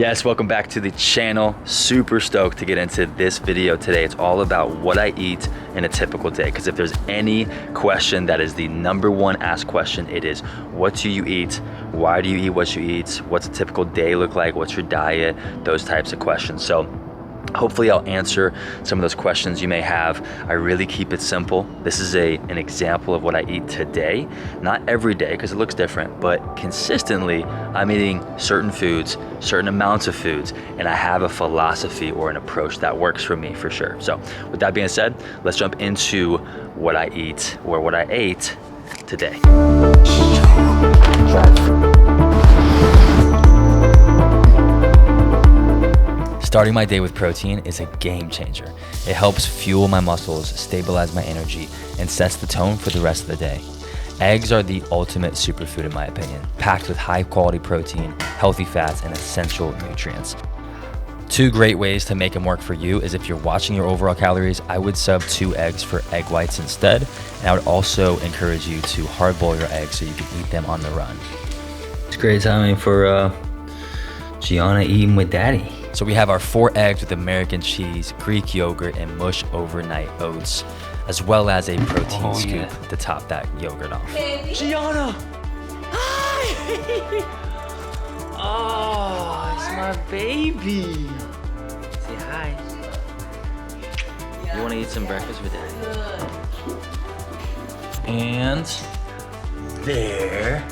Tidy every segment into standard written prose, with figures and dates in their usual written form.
Yes, welcome back to the channel. Super stoked to get into this video today. It's all about what I eat in a typical day. Because if there's any question that is the #1 asked question, it is, what do you eat? Why do you eat what you eat? What's a typical day look like? What's your diet? Those types of questions. So hopefully I'll answer some of those questions you may have. I really keep it simple. This is an example of what I eat today. Not every day because it looks different, but consistently I'm eating certain foods, certain amounts of foods, and I have a philosophy or an approach that works for me for sure. So with that being said, let's jump into what I eat or what I ate today. Starting my day with protein is a game changer. It helps fuel my muscles, stabilize my energy, and sets the tone for the rest of the day. Eggs are the ultimate superfood in my opinion, packed with high quality protein, healthy fats, and essential nutrients. Two great ways to make them work for you is if you're watching your overall calories, I would sub 2 eggs for egg whites instead. And I would also encourage you to hard boil your eggs so you can eat them on the run. It's great timing for Gianna eating with daddy. So we have our 4 eggs with American cheese, Greek yogurt, and mush overnight oats, as well as a protein scoop to top that yogurt off. Baby. Gianna! Hi! Oh, it's my baby. Say hi. You want to eat some breakfast with daddy? And there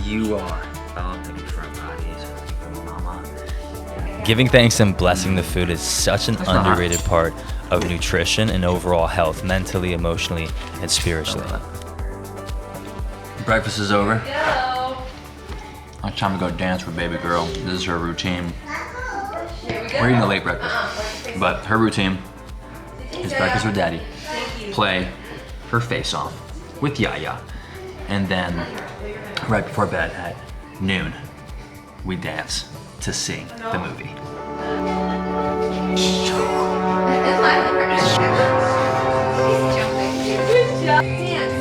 you are. Oh, thank you for our bodies. Thank you, mama. Giving thanks and blessing the food is such an underrated part of nutrition and overall health, mentally, emotionally, and spiritually. Breakfast is over. Go. It's time to go dance with baby girl. This is her routine. We're eating a late breakfast, but her routine is breakfast with daddy, play her face off with Yaya, and then right before bed at noon, we dance to sing the movie. He's jumping. Good job. Dance.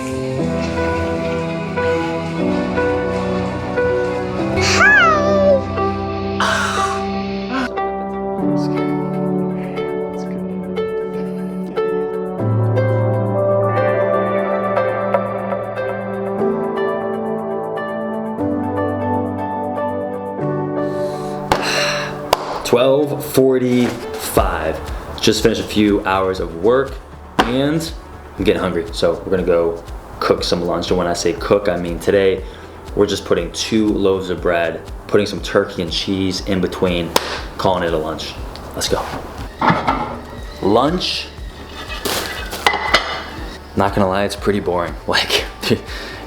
12:45. Just finished a few hours of work and I'm getting hungry. So we're gonna go cook some lunch. And when I say cook, I mean today we're just putting 2 loaves of bread, putting some turkey and cheese in between, calling it a lunch. Let's go. Lunch, not gonna lie, it's pretty boring. Like,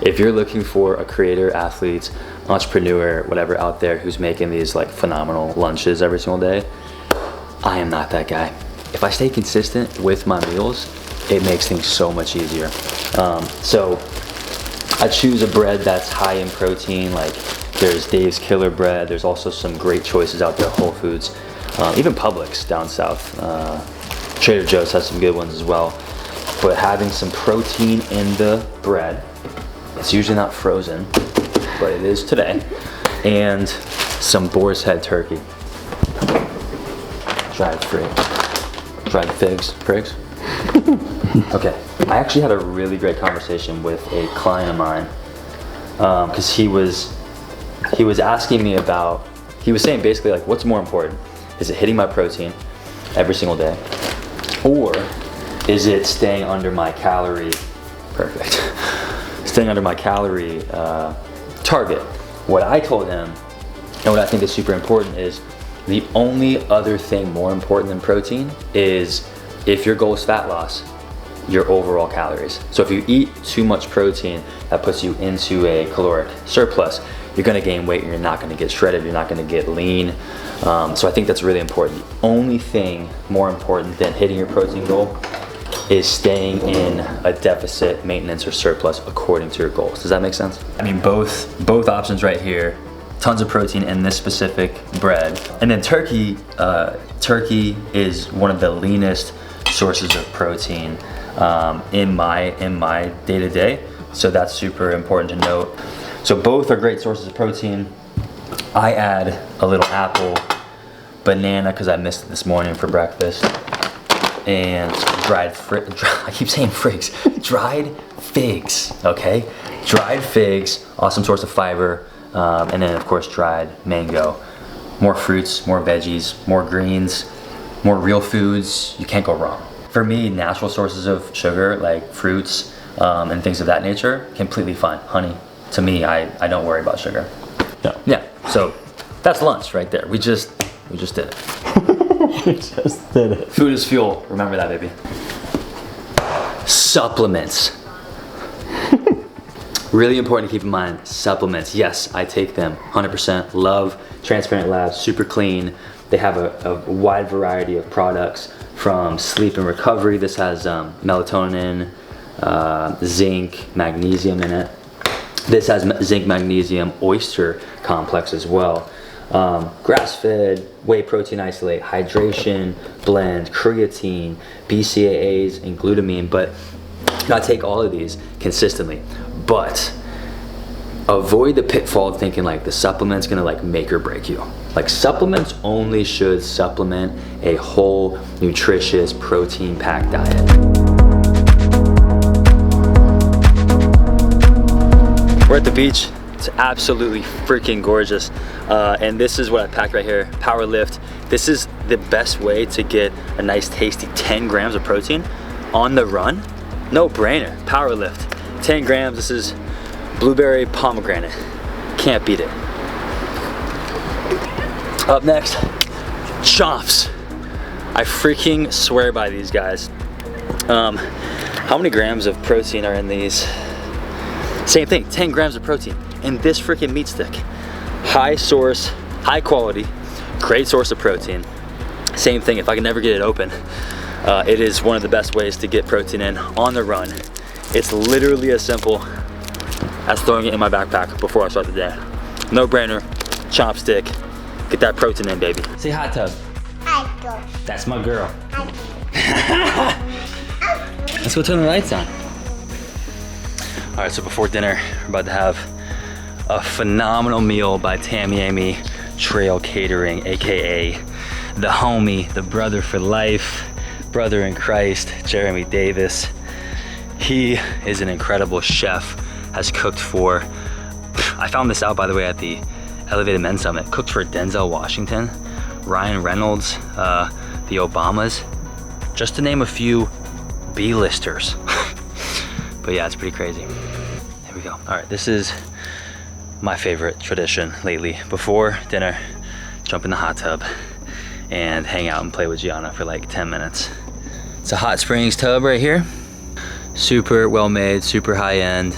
if you're looking for a creator, athlete, entrepreneur, whatever out there who's making these like phenomenal lunches every single day, I am not that guy. If I stay consistent with my meals, it makes things so much easier. So I choose a bread that's high in protein. Like there's Dave's Killer Bread. There's also some great choices out there, Whole Foods, even Publix down south. Trader Joe's has some good ones as well. But having some protein in the bread, it's usually not frozen, but it is today, and some boar's head turkey. Dried figs. Okay, I actually had a really great conversation with a client of mine, because he was asking me about, he was saying basically like, what's more important? Is it hitting my protein every single day, or is it staying under my calorie, staying under my calorie target? What I told him, and what I think is super important, is the only other thing more important than protein is, if your goal is fat loss, your overall calories. So if you eat too much protein, that puts you into a caloric surplus. You're gonna gain weight and you're not gonna get shredded, you're not gonna get lean. So I think that's really important. The only thing more important than hitting your protein goal is staying in a deficit, maintenance, or surplus according to your goals. Does that make sense? I mean, both options right here, tons of protein in this specific bread. And then turkey is one of the leanest sources of protein in my day-to-day. So that's super important to note. So both are great sources of protein. I add a little apple banana because I missed it this morning for breakfast, and dried figs, okay? Dried figs, awesome source of fiber, and then of course dried mango. More fruits, more veggies, more greens, more real foods. You can't go wrong. For me, natural sources of sugar like fruits and things of that nature, completely fine. Honey, to me, I don't worry about sugar. No. Yeah, so that's lunch right there. We just did it. We just did it. Food is fuel, remember that, baby. Supplements. Really important to keep in mind, supplements. Yes, I take them 100%. Love Transparent Labs, super clean. They have a wide variety of products from sleep and recovery. This has melatonin, zinc, magnesium in it. This has zinc, magnesium, oyster complex as well. Grass-fed, whey protein isolate, hydration blend, creatine, BCAAs, and glutamine. But you gotta take all of these consistently. But avoid the pitfall of thinking like the supplement's gonna like make or break you. Like supplements only should supplement a whole, nutritious, protein-packed diet. We're at the beach. It's absolutely freaking gorgeous. And this is what I packed right here, Power Lift. This is the best way to get a nice tasty 10 grams of protein on the run. No brainer, Power Lift. 10 grams, this is blueberry pomegranate. Can't beat it. Up next, Chomps. I freaking swear by these guys. How many grams of protein are in these? Same thing, 10 grams of protein in this freaking meat stick. High source, high quality, great source of protein. Same thing, if I can never get it open, it is one of the best ways to get protein in on the run. It's literally as simple as throwing it in my backpack before I start the day. No brainer, chomp stick, get that protein in, baby. Say hot tub. Hot tub. That's my girl. Hot Let's go turn the lights on. All right, so before dinner, we're about to have a phenomenal meal by Tammy Amy Trail Catering, AKA the homie, the brother for life, brother in Christ, Jeremy Davis. He is an incredible chef, has cooked for, I found this out by the way at the Elevated Men's Summit, cooked for Denzel Washington, Ryan Reynolds, the Obamas, just to name a few B-listers. But yeah, it's pretty crazy. Here we go. All right, this is my favorite tradition lately. Before dinner, jump in the hot tub and hang out and play with Gianna for like 10 minutes. It's a hot springs tub right here. Super well made, super high end.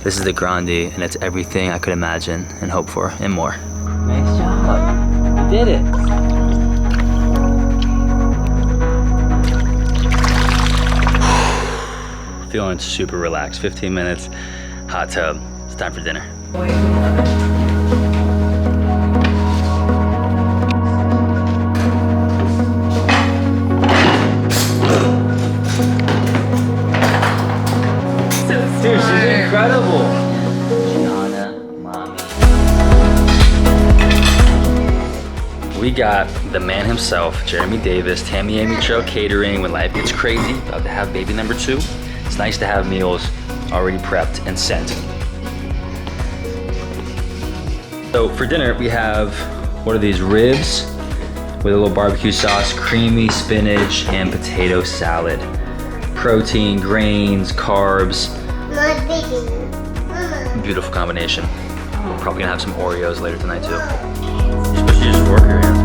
This is the Grande, and it's everything I could imagine and hope for and more. Nice job, you did it. Feeling super relaxed. 15 minutes, hot tub. It's time for dinner. Dude, she's incredible. Gianna, mommy. We got the man himself, Jeremy Davis, Tammy Amy Trail Catering. When life gets crazy, about to have baby number 2. It's nice to have meals already prepped and set. So for dinner, we have, what are these, ribs with a little barbecue sauce, creamy spinach, and potato salad. Protein, grains, carbs. Beautiful combination. We're probably gonna have some Oreos later tonight too. You're supposed to just work your hand.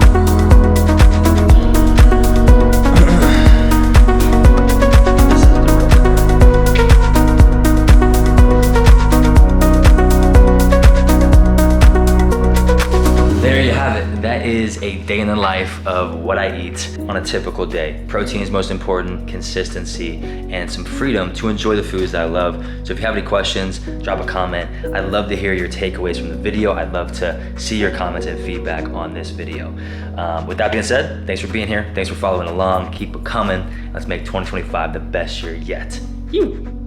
That is a day in the life of what I eat on a typical day. Protein is most important, consistency, and some freedom to enjoy the foods that I love. So if you have any questions, drop a comment. I'd love to hear your takeaways from the video. I'd love to see your comments and feedback on this video. With that being said, thanks for being here. Thanks for following along. Keep it coming. Let's make 2025 the best year yet. You.